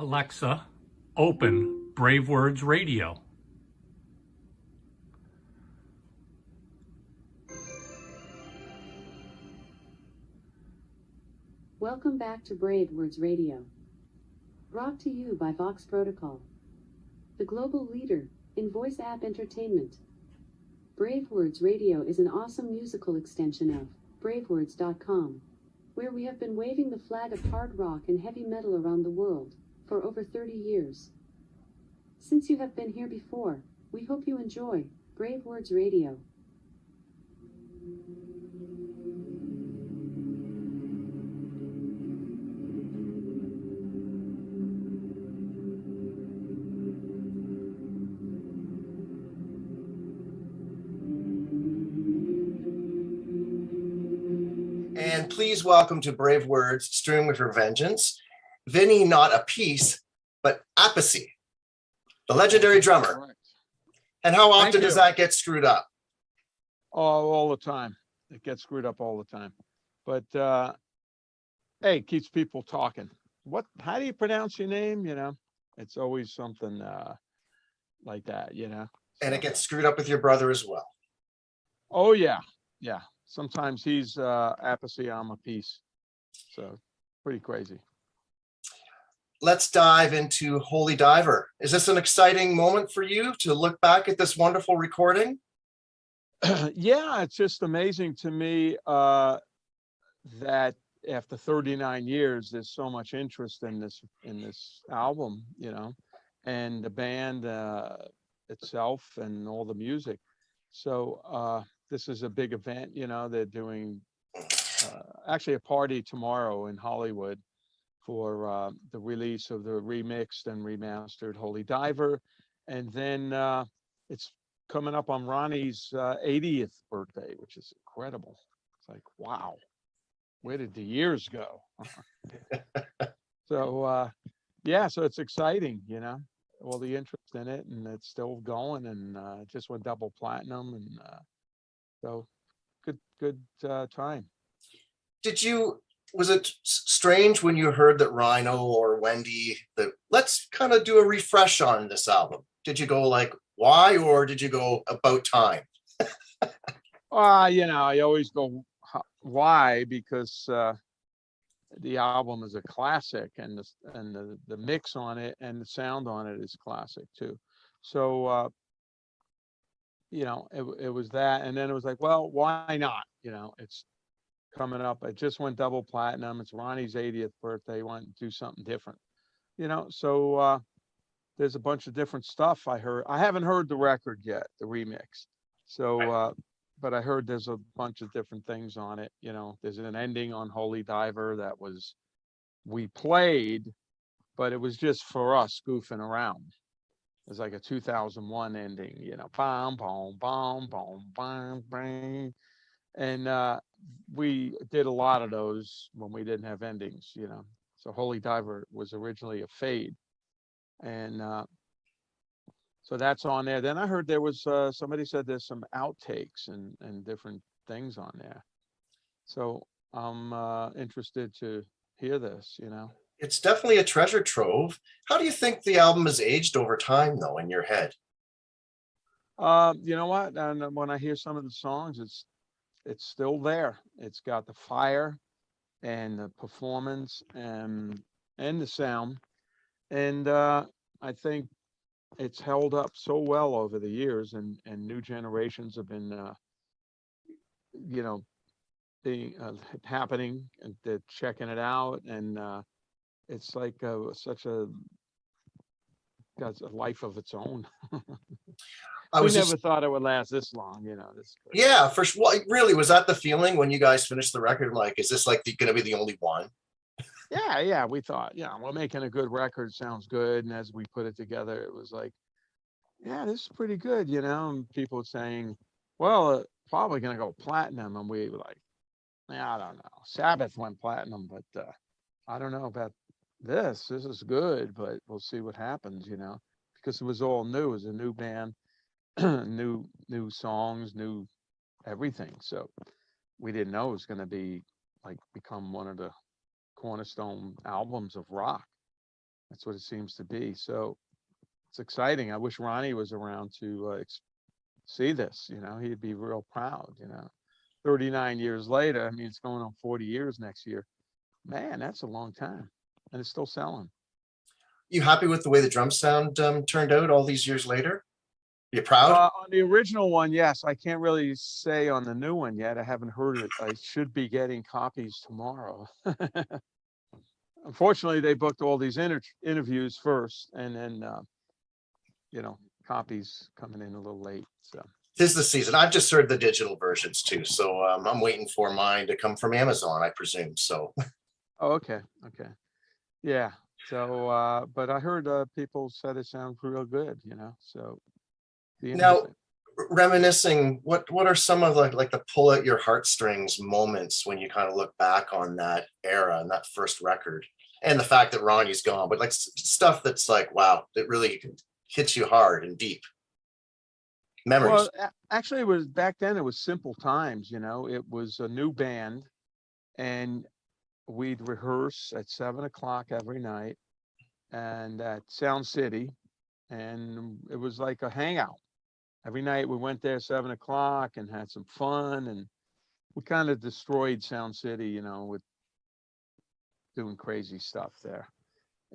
Alexa, open BraveWords Radio. Welcome back to BraveWords Radio. Brought to you by Vox Protocol, the global leader in voice app entertainment. BraveWords Radio is an awesome musical extension of BraveWords.com, where we have been waving the flag of hard rock and heavy metal around the world for over 30 years. Since you have been here before, we hope you enjoy BraveWords Radio. And please welcome to BraveWords Streaming For Vengeance, Vinny not Appice, but Appice, the legendary drummer. Correct. And how often Thank does you. that get screwed up? Oh, all the time. It gets screwed up all the time. But hey, it keeps people talking. How do you pronounce your name? You know, it's always something like that, you know. And it gets screwed up with your brother as well. Oh yeah. Yeah. Sometimes he's Appice, I'm Appice. So pretty crazy. Let's dive into Holy Diver. Is this an exciting moment for you to look back at this wonderful recording? Yeah, it's just amazing to me that after 39 years, there's so much interest in this album, you know, and the band itself and all the music. So this is a big event, you know. They're doing actually a party tomorrow in Hollywood for the release of the remixed and remastered Holy Diver, and then it's coming up on Ronnie's 80th birthday, which is incredible. It's like, wow, where did the years go? So yeah, so it's exciting, you know, all the interest in it, and it's still going, and just went double platinum, and so good time. Was it strange when you heard that Rhino or Wendy, that let's kind of do a refresh on this album? Did you go like, why, or did you go about time? You know, I always go, why? Because the album is a classic, and the mix on it and the sound on it is classic too. So you know, it was that, and then it was like, well, why not? You know, it's coming up. I just went double platinum. It's Ronnie's 80th birthday. Want to do something different, you know? So there's a bunch of different stuff I heard. I haven't heard the record yet, the remix. So, but I heard there's a bunch of different things on it. You know, there's an ending on Holy Diver that we played, but it was just for us goofing around. It's like a 2001 ending, you know, bom, bom, bom, bom, bom, bang. And we did a lot of those when we didn't have endings, you know. So Holy Diver was originally a fade. And so that's on there. Then I heard there was, somebody said there's some outtakes and different things on there. So I'm interested to hear this, you know. It's definitely a treasure trove. How do you think the album has aged over time, though, in your head? You know what? And when I hear some of the songs, it's still there. It's got the fire and the performance and the sound. And I think it's held up so well over the years, and new generations have been, you know, being happening, and they're checking it out, and it's like got a life of its own. We never thought it would last this long, you know. Yeah, for sure. Well, really, was that the feeling when you guys finished the record? Like, is this like going to be the only one? Yeah, we thought, yeah, we're making a good record, sounds good. And as we put it together, it was like, yeah, this is pretty good, you know. And people saying, well, probably gonna go platinum, and we were like, yeah, I don't know. Sabbath went platinum, but I don't know about this. This is good, but we'll see what happens, you know, because it was all new. It was a new band, new songs, new everything. So we didn't know it was going to be like become one of the cornerstone albums of rock. That's what it seems to be. So it's exciting. I wish Ronnie was around to see this. He'd be real proud. 39 years later. I mean, it's going on 40 years next year. Man, that's a long time, and it's still selling. You happy with the way the drum sound turned out all these years later? You proud? On the original one, yes. I can't really say on the new one yet. I haven't heard it. I should be getting copies tomorrow. Unfortunately, they booked all these interviews first, and then copies coming in a little late. So 'Tis the season. I've just heard the digital versions too, so I'm waiting for mine to come from Amazon, I presume. So oh, okay. Yeah. So but I heard people said it sounds real good, so be now, interesting. reminiscing, what are some of like the pull at your heartstrings moments when you kind of look back on that era and that first record, and the fact that Ronnie's gone, but like stuff that's like, wow, it really hits you hard and deep. Memories. Well, actually, it was back then. It was simple times. It was a new band, and we'd rehearse at 7 o'clock every night, and at Sound City, and it was like a hangout. Every night we went there 7 o'clock and had some fun, and we kind of destroyed Sound City, with doing crazy stuff there.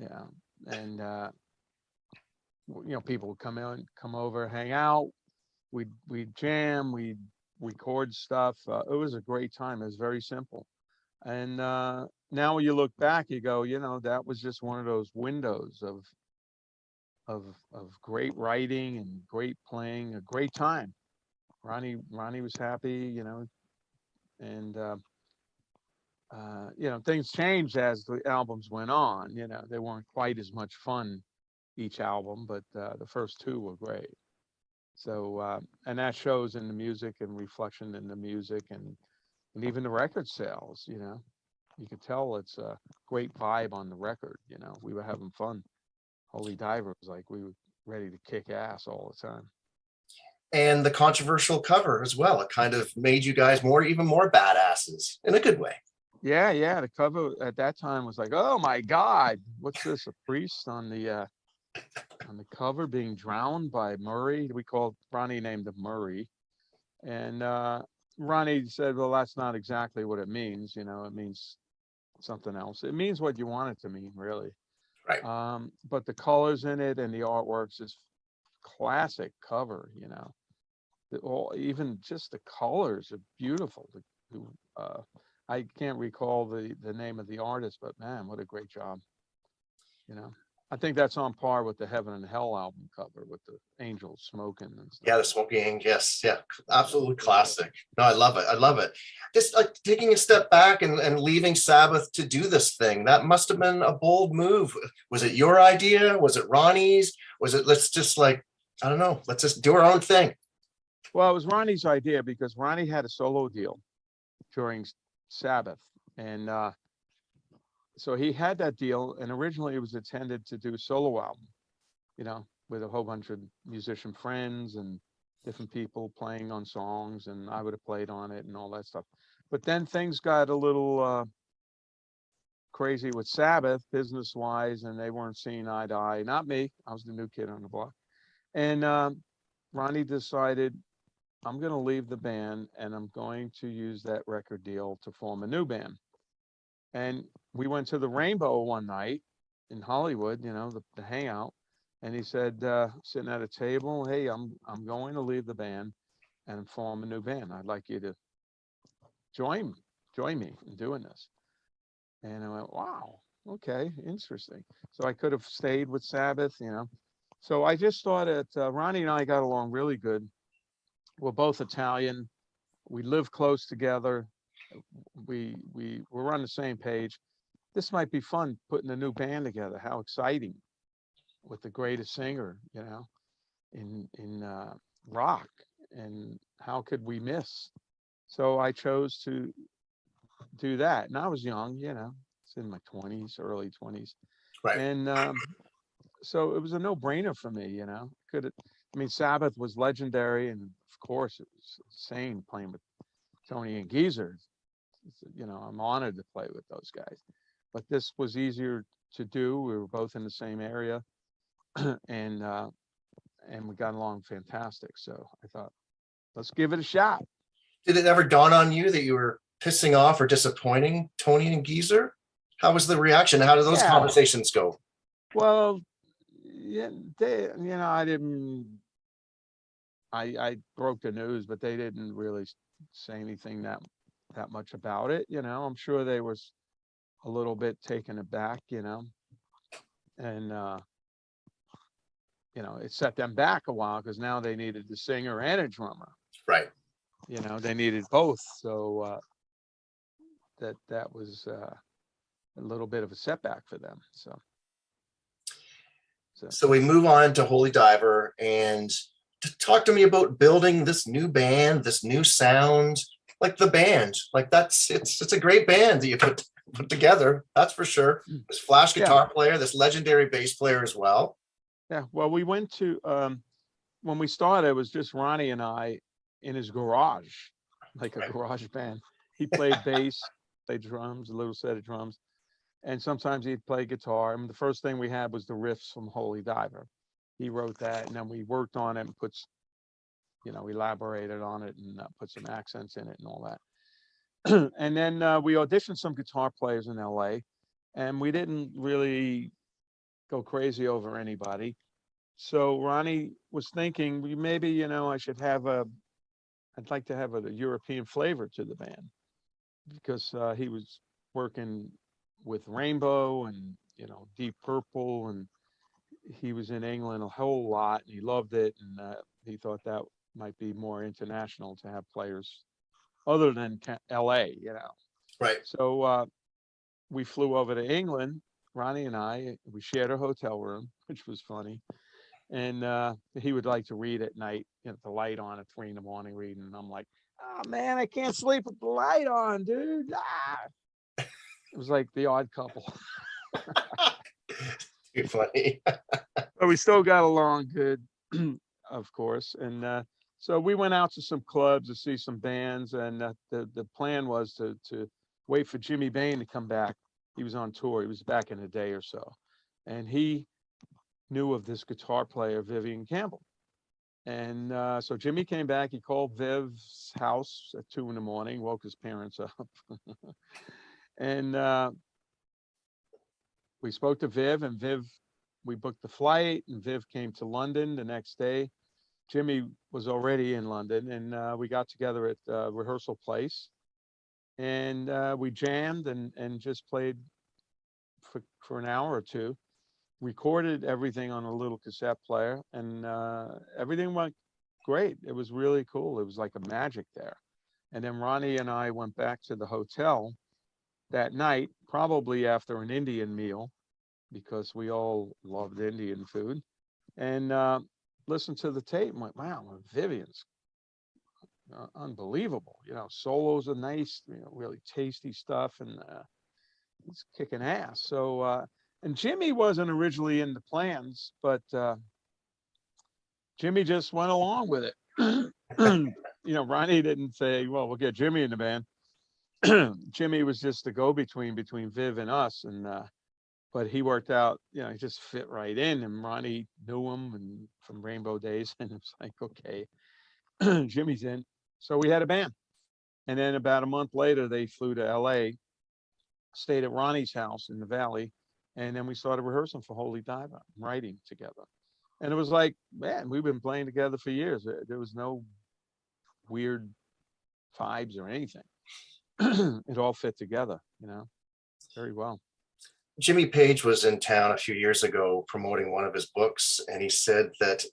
Yeah, and people would come over, hang out. We'd jam, we'd record stuff. It was a great time. It was very simple. And now when you look back, you go, that was just one of those windows of great writing and great playing, a great time. Ronnie was happy, and things changed as the albums went on. They weren't quite as much fun each album, but the first two were great. So and that shows in the music and reflection in the music, and even the record sales. You could tell it's a great vibe on the record. We were having fun. Holy Diver was like, we were ready to kick ass all the time. And the controversial cover as well. It kind of made you guys even more badasses in a good way. Yeah. The cover at that time was like, oh my God, what's this? A priest on the cover being drowned by Murray. Ronnie named him Murray. And Ronnie said, well, that's not exactly what it means. It means something else. It means what you want it to mean, really. Right. But the colors in it and the artwork's is classic cover, even just the colors are beautiful. I can't recall the name of the artist, but man, what a great job. I think that's on par with the Heaven and Hell album cover with the angels smoking and stuff. Yeah, the smoking, yes, yeah, absolutely classic. No, I love it. Just like taking a step back and leaving Sabbath to do this thing, that must have been a bold move. Was it your idea? Was it Ronnie's? Was it, let's just do our own thing? Well, it was Ronnie's idea because Ronnie had a solo deal during Sabbath, and so he had that deal, and originally it was intended to do a solo album, with a whole bunch of musician friends and different people playing on songs, and I would have played on it and all that stuff. But then things got a little crazy with Sabbath, business-wise, and they weren't seeing eye to eye. Not me. I was the new kid on the block. And Ronnie decided, I'm going to leave the band, and I'm going to use that record deal to form a new band. And we went to the Rainbow one night in Hollywood, the hangout. And he said, sitting at a table, hey, I'm going to leave the band and form a new band. I'd like you to join me in doing this. And I went, wow, okay, interesting. So I could have stayed with Sabbath, So I just thought Ronnie and I got along really good. We're both Italian. We live close together. We were on the same page. This might be fun putting a new band together. How exciting, with the greatest singer, in rock, and how could we miss? So I chose to do that, and I was young, it's in my 20s, early 20s, Right. And so it was a no-brainer for me, Sabbath was legendary, and of course it was insane playing with Tony and Geezer. I'm honored to play with those guys, but this was easier to do. We were both in the same area, and we got along fantastic. So I thought, let's give it a shot. Did it ever dawn on you that you were pissing off or disappointing Tony and Geezer? How was the reaction? How did those conversations go? Well, yeah, I didn't. I broke the news, but they didn't really say anything that much about it. I'm sure they was a little bit taken aback, and it set them back a while because now they needed the singer and a drummer. Right. They needed both. So that was a little bit of a setback for them. So we move on to Holy Diver, and talk to me about building this new band, this new sound, like the band. Like it's a great band that you put together. That's for sure. This flash guitar player, this legendary bass player as well. Yeah. Well, we went to when we started, it was just Ronnie and I in his garage, like a garage band. He played bass, played drums, a little set of drums, and sometimes he'd play guitar. And the first thing we had was the riffs from Holy Diver. He wrote that, and then we worked on it and elaborated on it and put some accents in it and all that. And then we auditioned some guitar players in LA, and we didn't really go crazy over anybody. So Ronnie was thinking, maybe, I'd like to have a European flavor to the band, because he was working with Rainbow and, Deep Purple, and he was in England a whole lot and he loved it. And he thought that might be more international to have players other than LA, Right. So we flew over to England, Ronnie and I. We shared a hotel room, which was funny. And he would like to read at night, the light on at 3 a.m. reading. And I'm like, oh man, I can't sleep with the light on, dude. It was like The Odd Couple. Too funny. But we still got along good, of course. And so we went out to some clubs to see some bands. And the plan was to wait for Jimmy Bain to come back. He was on tour. He was back in a day or so. And he knew of this guitar player, Vivian Campbell. And so Jimmy came back. He called Viv's house at 2 a.m, woke his parents up. And we spoke to Viv, and we booked the flight, and Viv came to London the next day. Jimmy was already in London, and we got together at rehearsal place, and we jammed and just played for an hour or two, recorded everything on a little cassette player, and everything went great. It was really cool. It was like a magic there. And then Ronnie and I went back to the hotel that night, probably after an Indian meal, because we all loved Indian food, and listened to the tape and went, wow, Vivian's unbelievable. Solos are nice, really tasty stuff, and it's kicking ass. So, and Jimmy wasn't originally in the plans, but Jimmy just went along with it. Ronnie didn't say, well, we'll get Jimmy in the band. Jimmy was just the go-between between Viv and us, and but he worked out, he just fit right in, and Ronnie knew him and from Rainbow days, and it was like, okay, Jimmy's in. So we had a band. And then about a month later, they flew to LA, stayed at Ronnie's house in the Valley, and then we started rehearsing for Holy Diver, writing together. And it was like, man, we've been playing together for years. There was no weird vibes or anything. It all fit together, very well. Jimmy Page was in town a few years ago promoting one of his books, and he said that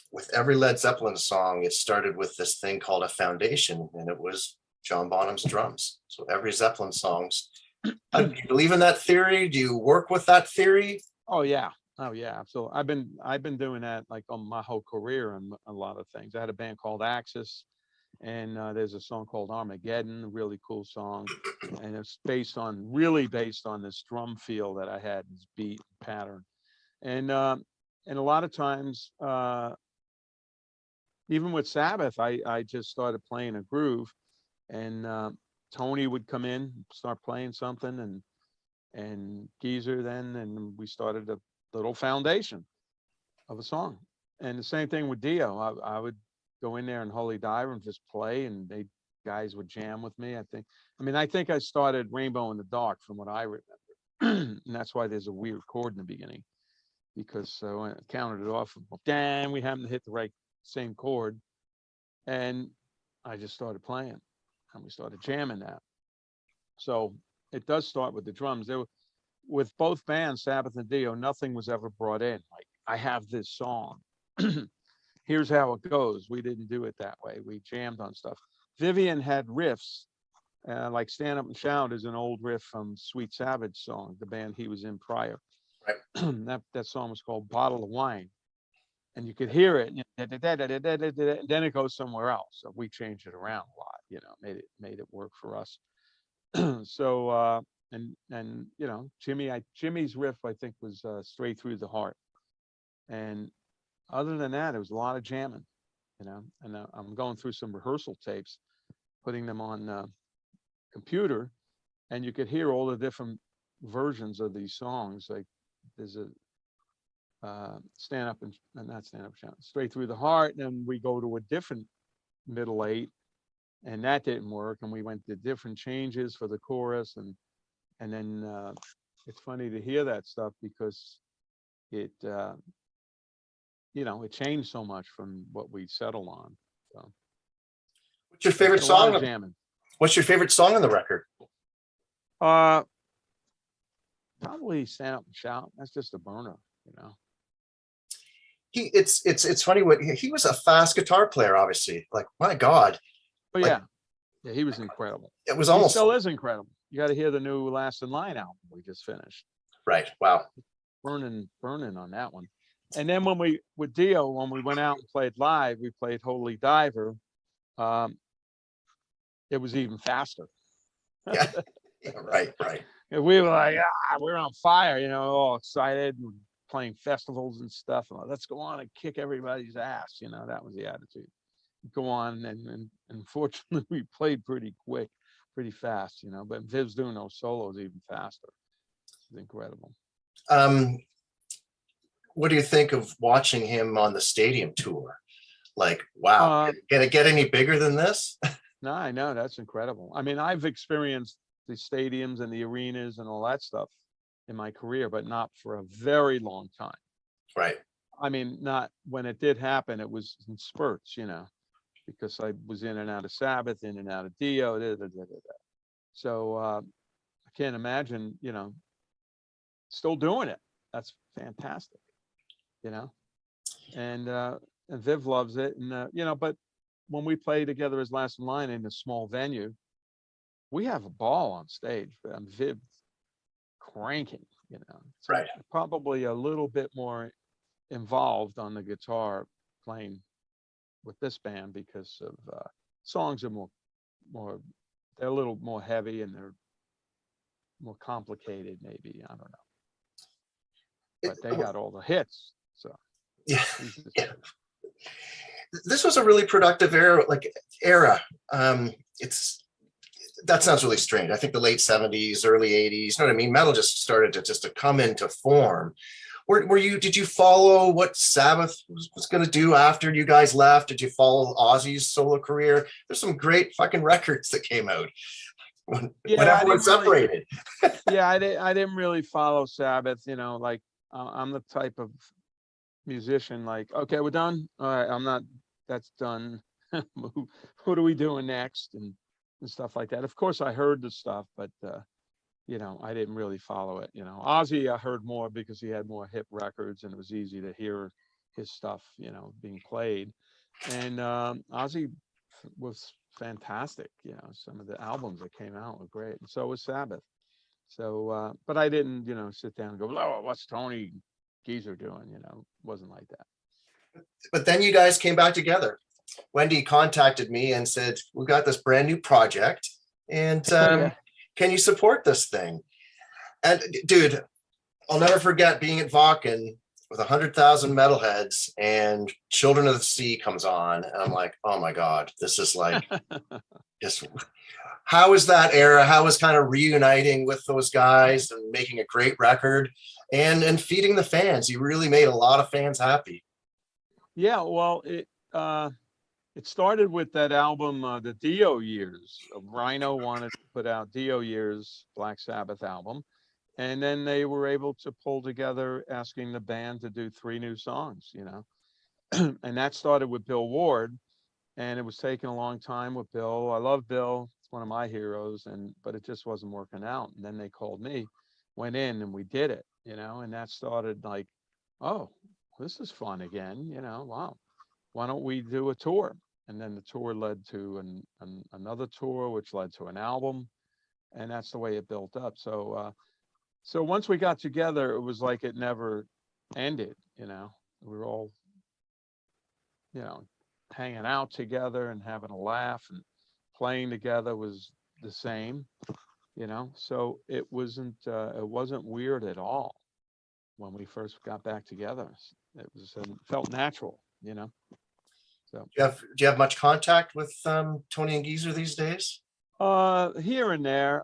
with every Led Zeppelin song, it started with this thing called a foundation, and it was John Bonham's drums. So every Zeppelin songs. Do you believe in that theory? Do you work with that theory? Oh yeah, absolutely. I've been doing that like on my whole career on a lot of things. I had a band called Axis. And there's a song called Armageddon, a really cool song. And it's really based on this drum feel that I had, this beat pattern. And a lot of times, even with Sabbath, I just started playing a groove, and Tony would come in, start playing something, and and Geezer then, and we started a little foundation of a song. And the same thing with Dio. I would go in there and Holy Diver and just play, and guys would jam with me. I think I started Rainbow in the Dark from what I remember. And that's why there's a weird chord in the beginning, because when I counted it off, damn, we happened to hit the right same chord. And I just started playing, and we started jamming that. So it does start with the drums. With both bands, Sabbath and Dio, nothing was ever brought in. Like, I have this song. Here's how it goes. We didn't do it that way. We jammed on stuff. Vivian had riffs, like Stand Up and Shout is an old riff from Sweet Savage song, the band he was in prior. Right. That song was called Bottle of Wine. And you could hear it, and then it goes somewhere else. So we changed it around a lot, made it work for us. So, and Jimmy's riff, I think, was Straight Through the Heart. And other than that, it was a lot of jamming, and I'm going through some rehearsal tapes, putting them on computer, and you could hear all the different versions of these songs. Like there's a Stand Up and not Stand Up, Shout, Straight Through the Heart, and then we go to a different middle eight, and that didn't work, and we went to different changes for the chorus, and then it's funny to hear that stuff because it it changed so much from what we settled on. So what's your favorite song? Jamming. What's your favorite song on the record? Probably Stand Up and Shout. That's just a burner, It's funny what he was a fast guitar player, obviously. Like, my God. But yeah, he was incredible. It was almost he still is incredible. You got to hear the new Last in Line album we just finished. Right. Wow. Burning on that one. And then with Dio, when we went out and played live, we played Holy Diver. It was even faster. Yeah. Right. And we were like, we're on fire, all excited, and playing festivals and stuff. And let's go on and kick everybody's ass. That was the attitude. Go on, and unfortunately, we played pretty quick, pretty fast, But Viv's doing those solos even faster. It's incredible. What do you think of watching him on the stadium tour? Like, wow, can it get any bigger than this? No, I know, that's incredible. I mean, I've experienced the stadiums and the arenas and all that stuff in my career, but not for a very long time. Right. I mean, not when it did happen, it was in spurts, because I was in and out of Sabbath, in and out of Dio. So I can't imagine, still doing it. That's fantastic, and Viv loves it. And, but when we play together as Last in Line in a small venue, we have a ball on stage, but I'm Viv cranking, So right. Probably a little bit more involved on the guitar playing with this band because of songs are more they're a little more heavy and they're more complicated, maybe. I don't know. But they got all the hits. So yeah. This was a really productive era. That sounds really strange. I think the late 70s, early 80s, you know what I mean? Metal just started to come into form. Did you follow what Sabbath was going to do after you guys left? Did you follow Ozzy's solo career? There's some great fucking records that came out when everyone separated. Yeah, I didn't really follow Sabbath, I'm the type of musician, like, okay, we're done. All right, that's done. What are we doing next? And stuff like that. Of course, I heard the stuff, but I didn't really follow it. Ozzy, I heard more because he had more hip records, and it was easy to hear his stuff, being played. And Ozzy was fantastic. Some of the albums that came out were great, and so was Sabbath. So, but I didn't, sit down and go, "Oh, what's Tony Geezer doing?" Wasn't like that. But then you guys came back together. Wendy contacted me and said, "We got this brand new project, and can you support this thing?" And dude, I'll never forget being at Vakken with 100,000 metalheads, and Children of the Sea comes on, and I'm like, "Oh my God, this is like just." how was that era? How was kind of reuniting with those guys and making a great record and feeding the fans? You really made a lot of fans happy. Yeah, well, it started with that album, the Dio Years. Rhino wanted to put out Dio Years Black Sabbath album, and then they were able to pull together asking the band to do 3 new songs, you know. And that started with Bill Ward, and it was taking a long time with Bill. I love Bill; it's one of my heroes, but it just wasn't working out. And then they called me, went in, and we did it, you know. And that started like, oh, this is fun again, you know. Wow, why don't we do a tour? And then the tour led to another tour, which led to an album, and that's the way it built up. So once we got together, it was like it never ended, you know. We were all, you know, hanging out together and having a laugh, and playing together was the same, you know. So it wasn't weird at all when we first got back together. It was felt natural, you know. So Do you have much contact with Tony and Geezer these days? here and there,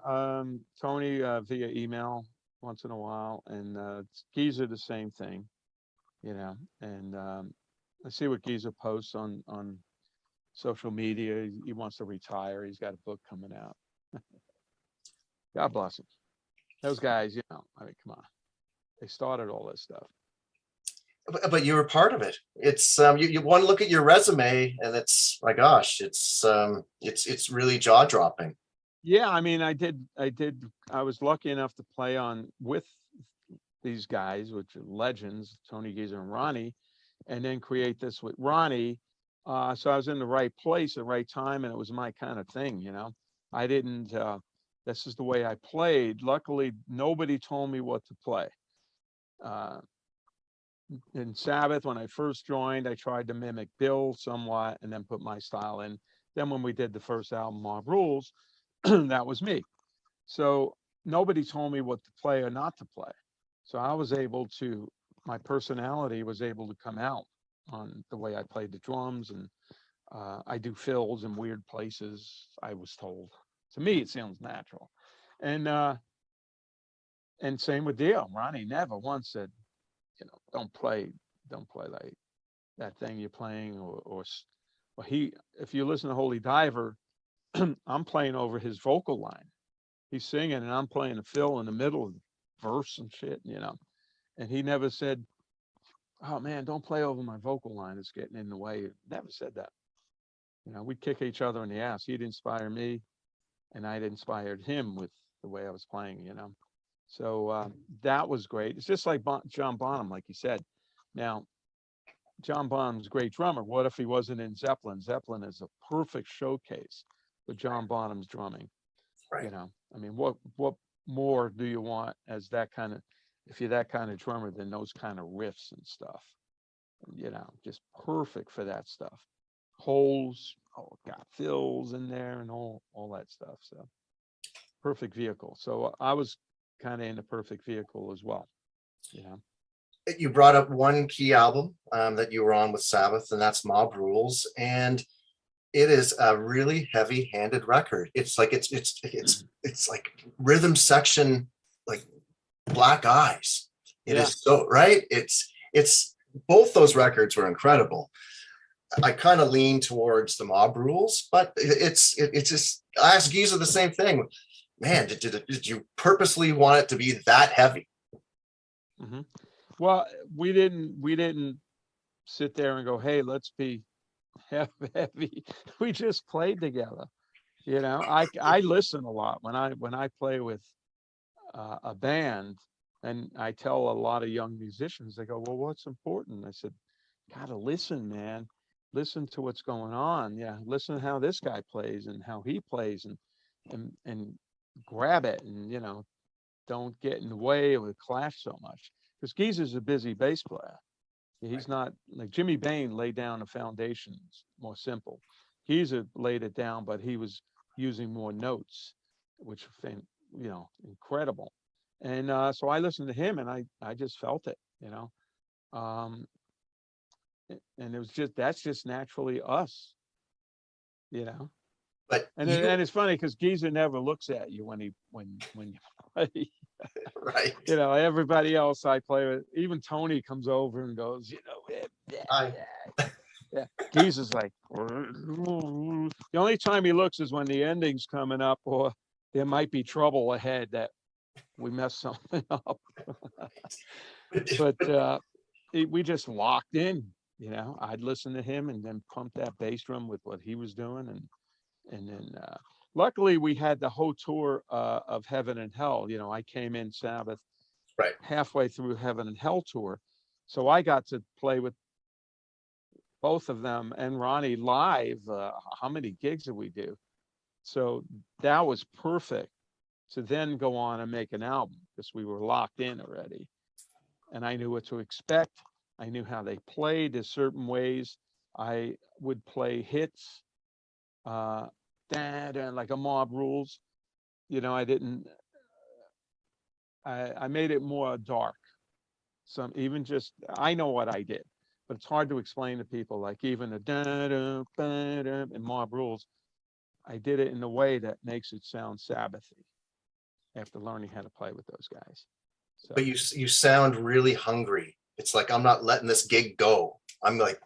Tony via email once in a while, and Geezer the same thing, you know. And I see what Geezer posts on social media. He wants to retire. He's got a book coming out. God bless him. Those guys, you know, I mean, come on. They started all this stuff. But you were part of it. It's you want to look at your resume, and it's, my gosh, it's really jaw dropping. Yeah, I mean, I was lucky enough to play on with these guys, which are legends, Tony Geezer and Ronnie, and then create this with Ronnie. So I was in the right place at the right time, and it was my kind of thing, you know. I didn't, this is the way I played. Luckily, nobody told me what to play. In Sabbath, when I first joined, I tried to mimic Bill somewhat and then put my style in. Then when we did the first album, Mob Rules, that was me. So nobody told me what to play or not to play. So I was able to, my personality was able to come out on the way I played the drums, and I do fills in weird places, I was told. To me, it sounds natural. And same with Dio. Ronnie never once said, you know, don't play like that thing you're playing, or he, if you listen to Holy Diver, I'm playing over his vocal line. He's singing and I'm playing a fill in the middle of the verse and shit, you know. And he never said, oh man, don't play over my vocal line, it's getting in the way. Never said that. You know, we'd kick each other in the ass. He'd inspire me, and I'd inspired him with the way I was playing, you know. So that was great. It's just like John Bonham, like you said. Now, John Bonham's a great drummer. What if he wasn't in Zeppelin? Zeppelin is a perfect showcase for John Bonham's drumming. Right. You know, I mean, what more do you want as that kind of, if you're that kind of drummer, than those kind of riffs and stuff? You know, just perfect for that stuff. Holes, got fills in there and all that stuff. So perfect vehicle. So I was kind of in the perfect vehicle as well. You know. You brought up one key album that you were on with Sabbath, and that's Mob Rules, and it is a really heavy-handed record. It's like it's like rhythm section, like Black Eyes. It is so right. It's both those records were incredible. I kind of lean towards the Mob Rules, but it's just, I asked Geezer the same thing. Man, did you purposely want it to be that heavy? Mm-hmm. Well, we didn't sit there and go, hey, let's be heavy. We just played together. You know, I listen a lot when I play with a band, and I tell a lot of young musicians, they go, well, what's important? I said, gotta listen, man. Listen to what's going on. Yeah, listen to how this guy plays and how he plays, and grab it, and you know, don't get in the way of the clash so much. Because Geezer's a busy bass player. He's not like Jimmy Bain laid down the foundations more simple. Geezer laid it down, but he was using more notes, which you know, incredible. And so I listened to him, and I just felt it, you know. And it was just, that's just naturally us, you know. But And you, and it's funny because Geezer never looks at you when you play. right? You know, everybody else I play with, even Tony comes over and goes, you know, I yeah. Geezer's like, the only time he looks is when the ending's coming up or there might be trouble ahead that we mess something up. But we just locked in, you know. I'd listen to him and then pump that bass drum with what he was doing, and then luckily we had the whole tour of Heaven and Hell. You know, I came in Sabbath right. halfway through Heaven and Hell tour, so I got to play with both of them and Ronnie live. How many gigs did we do? So that was perfect to then go on and make an album because we were locked in already. And I knew what to expect. I knew how they played. There's certain ways I would play hits, like a Mob Rules. You know, I made it more dark. Some even just, I know what I did, but it's hard to explain to people. Like even a in Mob Rules, I did it in a way that makes it sound Sabbathy after learning how to play with those guys. So. But you sound really hungry. It's like, I'm not letting this gig go. I'm like,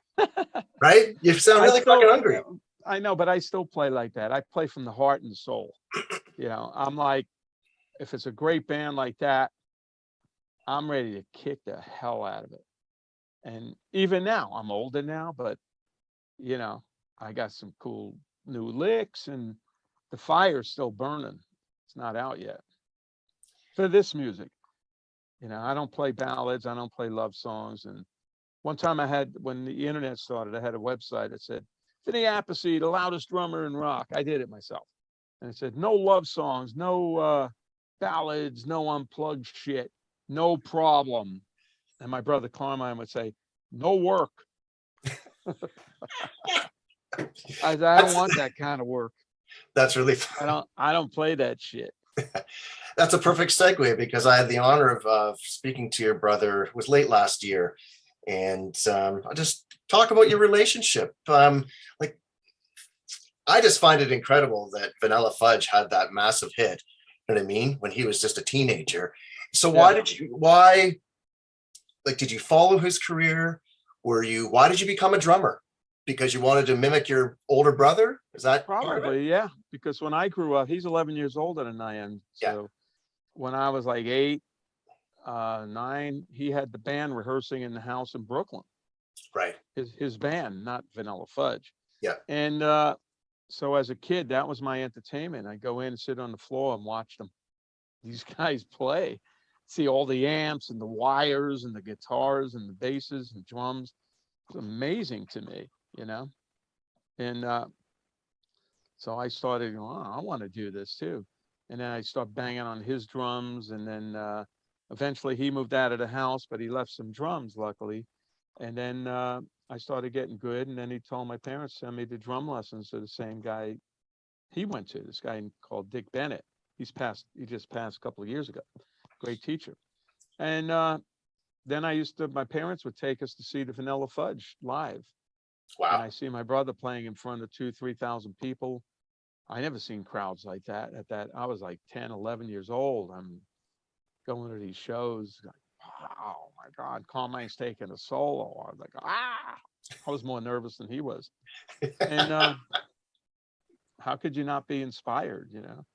right? You sound really fucking hungry. I know, but I still play like that. I play from the heart and the soul. You know, I'm like, if it's a great band like that, I'm ready to kick the hell out of it. And even now, I'm older now, but you know, I got some cool new licks and the fire's still burning. It's not out yet. For this music, you know, I don't play ballads. I don't play love songs. And one time when the internet started, I had a website that said, Vinny Appice, the loudest drummer in rock. I did it myself. And it said, no love songs, no ballads, no unplugged shit, no problem. And my brother Carmine would say, no work. I don't want that kind of work. That's really fun. I don't play that shit. That's a perfect segue because I had the honor of speaking to your brother. It was late last year, and I'll just talk about your relationship. Like, I just find it incredible that Vanilla Fudge had that massive hit. You know what I mean? When he was just a teenager. So why did you follow his career? Why did you become a drummer? Because you wanted to mimic your older brother? Is that probably? Yeah, because when I grew up, he's 11 years older than I am. So when I was like 8, 9, he had the band rehearsing in the house in Brooklyn. Right. His band, not Vanilla Fudge. Yeah. And so as a kid, that was my entertainment. I'd go in and sit on the floor and watch these guys play, see all the amps and the wires and the guitars and the basses and drums. It's amazing to me, you know. And so I started going, oh, I want to do this too. And then I started banging on his drums. And then eventually he moved out of the house, but he left some drums, luckily. And then I started getting good. And then he told my parents to send me to drum lessons to the same guy he went to, this guy called Dick Bennett. He just passed a couple of years ago. Great teacher. And then my parents would take us to see the Vanilla Fudge live. Wow. And I see my brother playing in front of 2,000-3,000 people. I never seen crowds like that I was like 10, 11 years old. I'm going to these shows. Like, oh my God, Carmine's taking a solo. I was like, I was more nervous than he was. And how could you not be inspired? You know,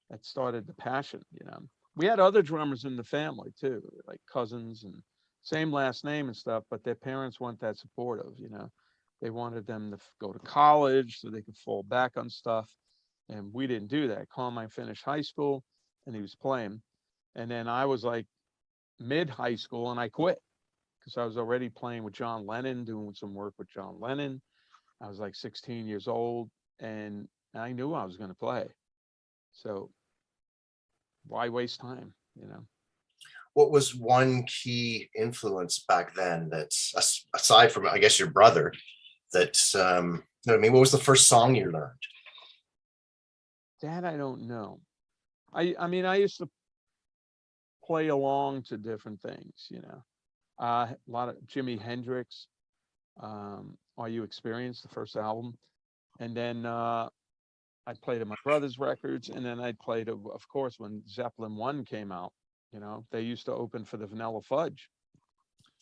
that started the passion, you know. We had other drummers in the family too, like cousins and same last name and stuff, but their parents weren't that supportive, you know. They wanted them to go to college so they could fall back on stuff. And we didn't do that. Carmine finished high school and he was playing. And then I was like mid high school and I quit because I was already playing with John Lennon, doing some work with John Lennon. I was like 16 years old and I knew I was going to play. So why waste time, you know? What was one key influence back then that's aside from, I guess, your brother, that's, you know what I mean? What was the first song you learned? That I don't know. I mean, I used to play along to different things, you know. A lot of Jimi Hendrix, Are You Experienced, the first album. And then I played my brother's records, and then I played, of course, when Zeppelin 1 came out, they used to open for the Vanilla Fudge.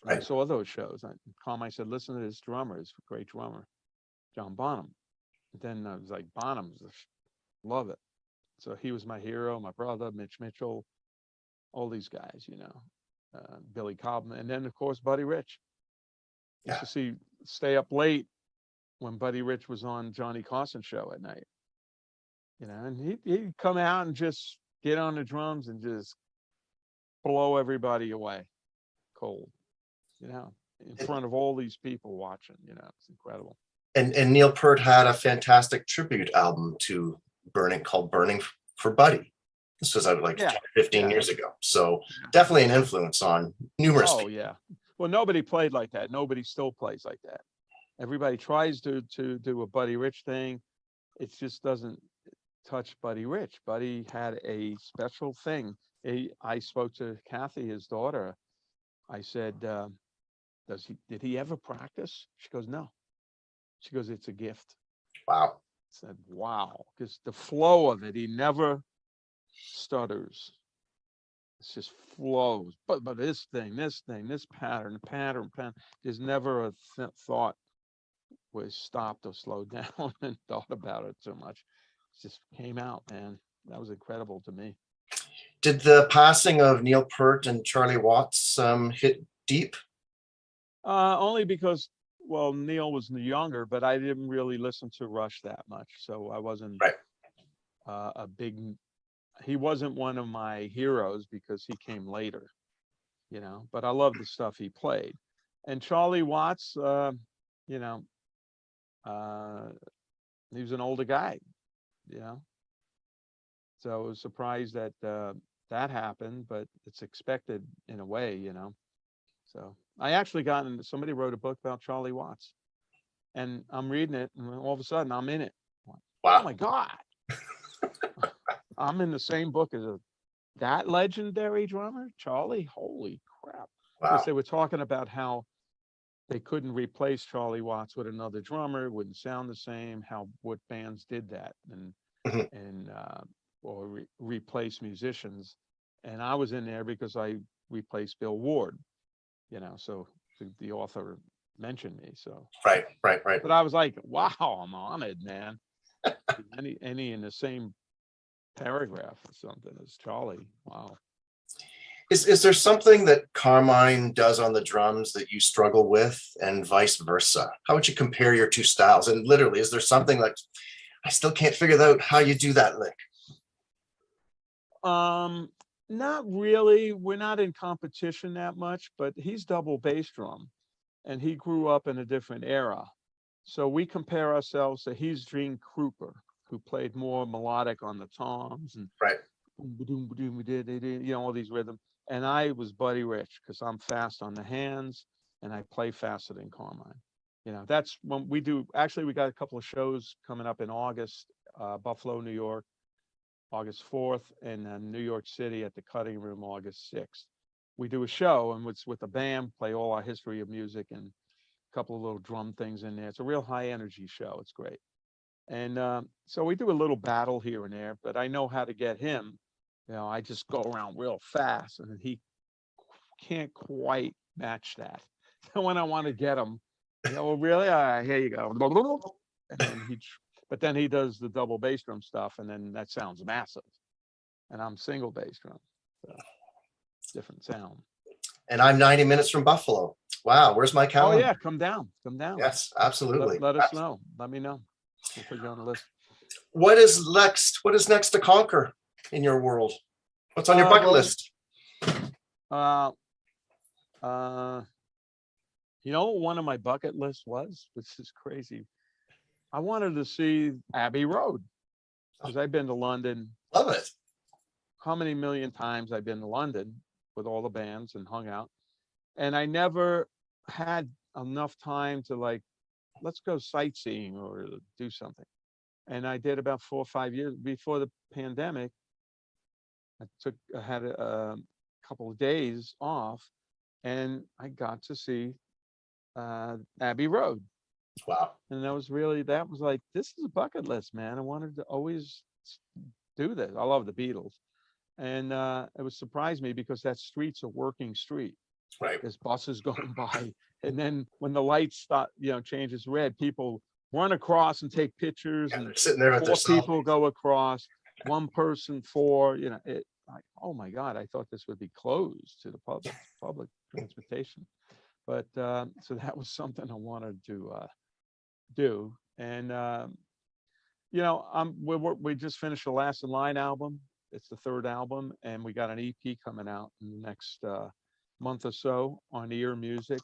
And I Right. saw those shows. I said, listen to this drummer, he's a great drummer, John Bonham. Then I was like, Bonham's, love it. So he was my hero, my brother, Mitch Mitchell, all these guys, Billy Cobham, and then of course Buddy Rich. Used to stay up late when Buddy Rich was on Johnny Carson show at night, and he'd come out and just get on the drums and just blow everybody away cold, in front of all these people watching. It's incredible. And Neil Peart had a fantastic tribute album to called Burning for Buddy. This was like 10, 15 years ago. So definitely an influence on numerous people. Yeah. Well, nobody played like that. Nobody still plays like that. Everybody tries to do a Buddy Rich thing. It just doesn't touch Buddy Rich. Buddy had a special thing. I spoke to Kathy, his daughter. I said, did he ever practice? She goes, no. She goes, it's a gift. Wow. I said, wow. Because the flow of it, he never stutters. It just flows. But this pattern, there's never a thought was stopped or slowed down and thought about it so much. It just came out, man. That was incredible to me. Did the passing of Neil Peart and Charlie Watts hit deep? Only because, well, Neil was younger, but I didn't really listen to Rush that much, so I wasn't a big. He wasn't one of my heroes because he came later, But I love the stuff he played, and Charlie Watts, he was an older guy, So I was surprised that that happened, but it's expected in a way, So I actually somebody wrote a book about Charlie Watts, and I'm reading it, and all of a sudden I'm in it. Wow. Oh my God. I'm in the same book as that legendary drummer, Charlie. Holy crap. Wow. Because they were talking about how they couldn't replace Charlie Watts with another drummer, it wouldn't sound the same, what bands did that or replace musicians. And I was in there because I replaced Bill Ward, so the author mentioned me. So right. But I was like, wow, I'm honored, man. any in the same paragraph or something as Charlie. Wow. Is there something that Carmine does on the drums that you struggle with, and vice versa? How would you compare your two styles? And literally, is there something like, I still can't figure out how you do that lick? Not really. We're not in competition that much, but he's double bass drum, and he grew up in a different era. So we compare ourselves to he's Gene Krupa, who played more melodic on the toms and all these rhythms. And I was Buddy Rich because I'm fast on the hands and I play faster than Carmine. That's when we do. Actually, we got a couple of shows coming up in August, Buffalo, New York, August 4th, and then New York City at the Cutting Room, August 6th. We do a show and it's with a band, play all our history of music and a couple of little drum things in there. It's a real high energy show. It's great. And so we do a little battle here and there, but I know how to get him. I just go around real fast, and he can't quite match that. So when I want to get him, really? Here you go. And then he does the double bass drum stuff, and then that sounds massive. And I'm single bass drum, so different sound. And I'm 90 minutes from Buffalo. Wow, where's my calendar? Oh yeah, come down. Yes, absolutely. Let us know. Let me know. We'll put you on the list. What is next? What is next to conquer in your world? What's on your bucket list? One of my bucket lists was, which is crazy. I wanted to see Abbey Road because I've been to London. Love it. How many million times I've been to London with all the bands and hung out, and I never had enough time to let's go sightseeing or do something. And I did about 4 or 5 years before the pandemic. I had a couple of days off, and I got to see Abbey Road. Wow. And that was like, this is a bucket list, man. I wanted to always do this. I love the Beatles. And it was surprised me because that street's a working street. Right. There's buses going by. And then when the lights start, changes red, people run across and take pictures, Yeah, and they're sitting there with their 4 people selfies. go across, 1 person, 4, like, oh my God, I thought this would be closed to the public transportation. But so that was something I wanted to do. And we just finished the Last in Line album. It's the 3rd album, and we got an EP coming out in the next month or so on Ear Music,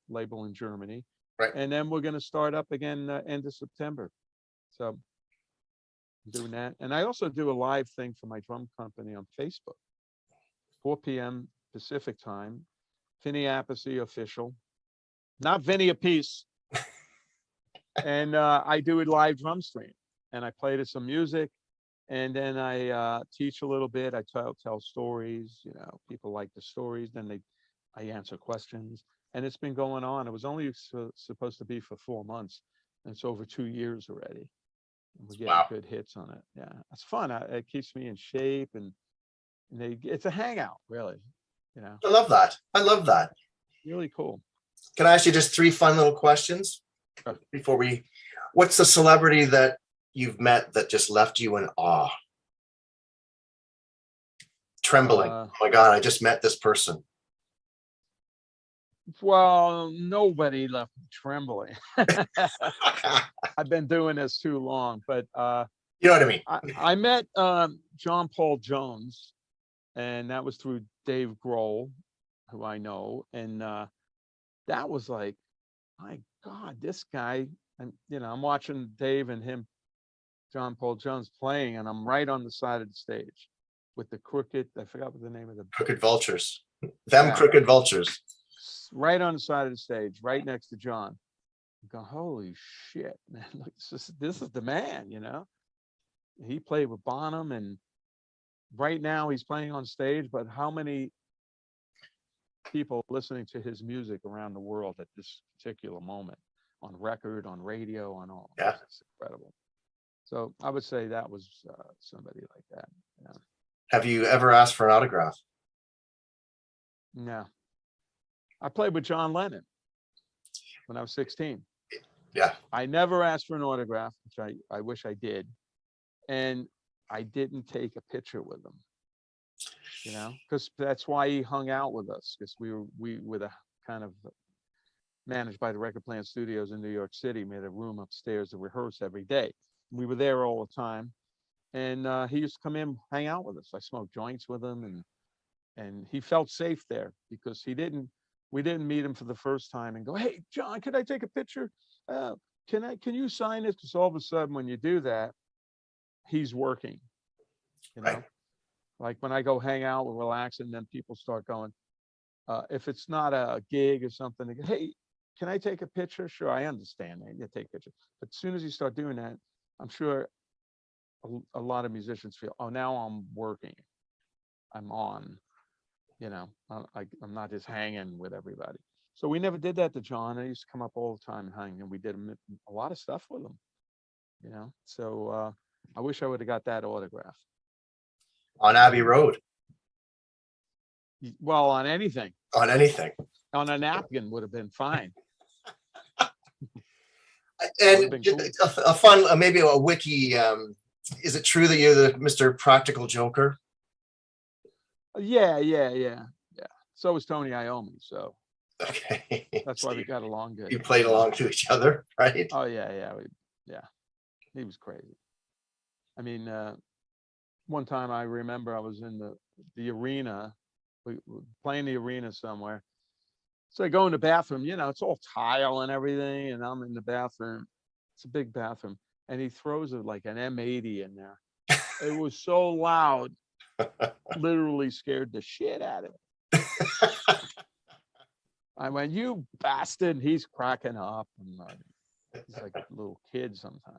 label in Germany. Right. And then we're going to start up again end of September. So I'm doing that. And I also do a live thing for my drum company on Facebook, 4 p.m. Pacific time. Vinny Appice official, not Vinny Appice. And I do a live drum stream, and I play to some music, and then I teach a little bit. I tell stories. People like the stories. Then I answer questions, and it's been going on. It was only supposed to be for 4 months, and it's over 2 years already. And we're getting good hits on it. Yeah, it's fun. It keeps me in shape, and it's a hangout, really. I love that. I love that. Really cool. Can I ask you just 3 fun little questions before what's the celebrity that you've met that just left you in awe? Trembling. Oh my God, I just met this person. Well, nobody left me trembling. I've been doing this too long, but you know what I mean? I met John Paul Jones, and that was through Dave Grohl, who I know. And that was like, my God, this guy, and I'm watching Dave and him, John Paul Jones, playing, and I'm right on the side of the stage with the I forgot what the name of the Crooked Vultures. Crooked Vultures. Right on the side of the stage, right next to John. I go, holy shit, man! Look, this is the man, He played with Bonham, and right now he's playing on stage. But how many people listening to his music around the world at this particular moment, on record, on radio, on all? Yeah, it's incredible. So I would say that was somebody like that. Yeah. Have you ever asked for an autograph? No. I played with John Lennon when I was 16. Yeah. I never asked for an autograph, which I wish I did. And I didn't take a picture with him, because that's why he hung out with us, because we were the kind of managed by the Record Plant Studios in New York City. We had a room upstairs to rehearse every day. We were there all the time. And he used to come in, hang out with us. I smoked joints with him, and he felt safe there because we didn't meet him for the first time and go, hey, John, could I take a picture? Can you sign this? Because all of a sudden when you do that, he's working, Right. Like when I go hang out, we're relaxing, then people start going, if it's not a gig or something, they go, hey, can I take a picture? Sure, I understand that. You take pictures. But as soon as you start doing that, I'm sure a lot of musicians feel, oh, now I'm working. I'm on. I'm not just hanging with everybody. So we never did that to John. I used to come up all the time and hang, and we did a lot of stuff with him. So I wish I would have got that autograph. On Abbey Road. Well, on anything. On anything. On a napkin would have been fine. And cool. a fun, maybe a wiki. Is it true that you're the Mr. Practical Joker? Yeah. So was Tony Iommi. So okay, that's why we got along good. You played along to each other, right? Oh yeah. He was crazy. I mean, one time I remember I was in the arena, we were playing the arena somewhere. So I go in the bathroom, it's all tile and everything, and I'm in the bathroom. It's a big bathroom, and he throws like an M80 in there. It was so loud, literally scared the shit out of me. I went, you bastard. He's cracking up. And he's like a little kid sometimes.